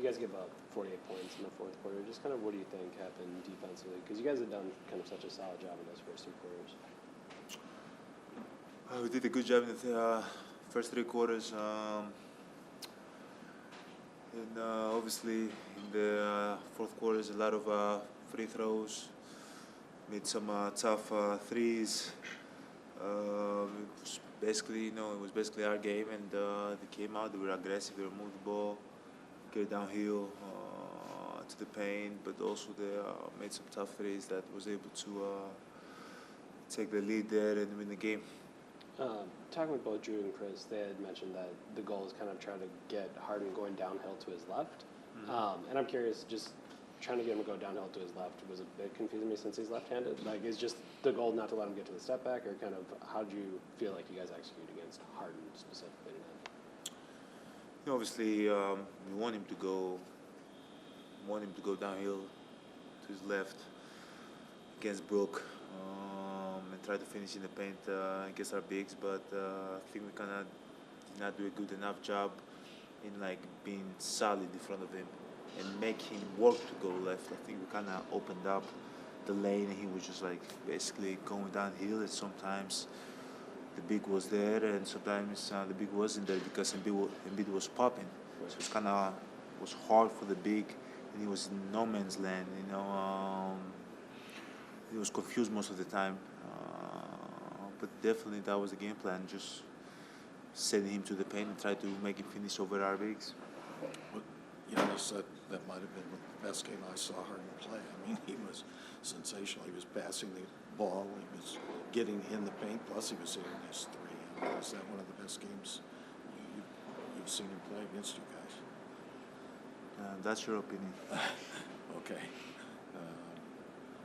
you guys give up 48 points in the fourth quarter. Just kind of what do you think happened defensively? Because you guys have done kind of such a solid job in those first 2 quarters. We did a good job in the first 3 quarters. And obviously in the fourth quarter, a lot of free throws. Made some tough threes. It was basically, it was basically our game, and they came out. They were aggressive. They moved the ball, get it downhill to the paint, but also they made some tough threes that was able to take the lead there and win the game. Talking with both Drew and Chris, they had mentioned that the goal is kind of trying to get Harden going downhill to his left. Mm-hmm. And I'm curious, just trying to get him to go downhill to his left was a bit confusing me since he's left-handed. Like, is just the goal not to let him get to the step back, or kind of how do you feel like you guys execute against Harden specifically tonight? Obviously, we want him to go downhill to his left against Brook. And try to finish in the paint against our bigs, but I think we cannot not do a good enough job in being solid in front of him and make him work to go left. I think we kind of opened up the lane, and he was just basically going downhill. And sometimes the big was there, and sometimes the big wasn't there because Embiid was popping. So it's was hard for the big, and he was in no man's land. He was confused most of the time. But definitely that was the game plan, just sending him to the paint and try to make him finish over our bigs. Well, Giannis said that might have been the best game I saw Harden play. I mean, he was sensational. He was passing the ball. He was getting in the paint. Plus, he was hitting his three. I mean, is that one of the best games you've seen him play against you guys? That's your opinion. Okay.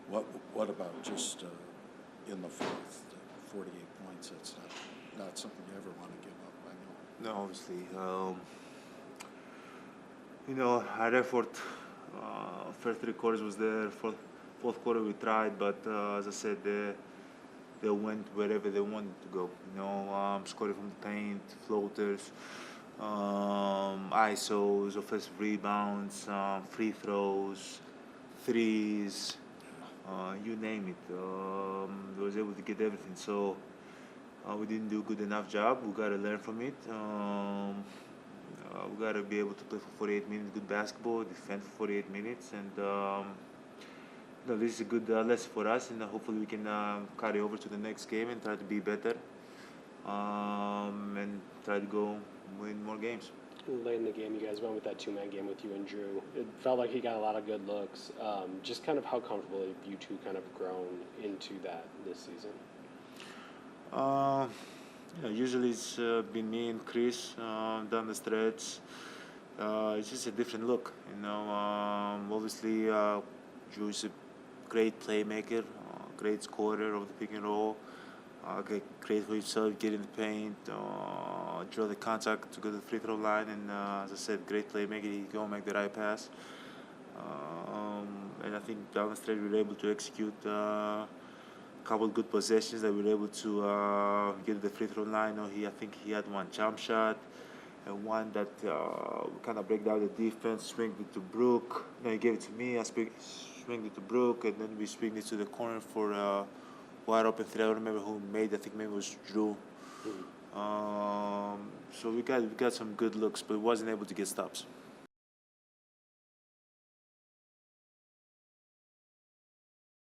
What about just in the fourth, 48 points? That's not something you ever want to give up, I know. No, obviously. Our effort, first 3 quarters was there. Fourth quarter we tried, but as I said, they went wherever they wanted to go. Scoring from the paint, floaters, ISOs, offensive rebounds, free throws, threes. You name it. They was able to get everything. So we didn't do a good enough job. We got to learn from it. We got to be able to play for 48 minutes good basketball, defend for 48 minutes, and this is a good lesson for us. And hopefully we can carry over to the next game and try to be better, and try to go win more games. Late in the game, you guys went with that 2-man game with you and Drew. It felt like he got a lot of good looks. Just kind of how comfortable have you two kind of grown into that this season? Usually it's been me and Chris down the stretch. It's just a different look, Obviously, Drew is a great playmaker, great scorer of the pick and roll. Great for himself, get in the paint, draw the contact to go to the free throw line, and as I said, great playmaker. He go make the right pass, and I think down the stretch we were able to execute a couple of good possessions that we were able to get to the free throw line. I think he had one jump shot, and one that kind of break down the defense, swing it to Brook. He gave it to me. I swing it to Brook, and then we swing it to the corner for. Wide open three. I don't remember who made. I think maybe it was Drew. Mm-hmm. So we got some good looks, but wasn't able to get stops.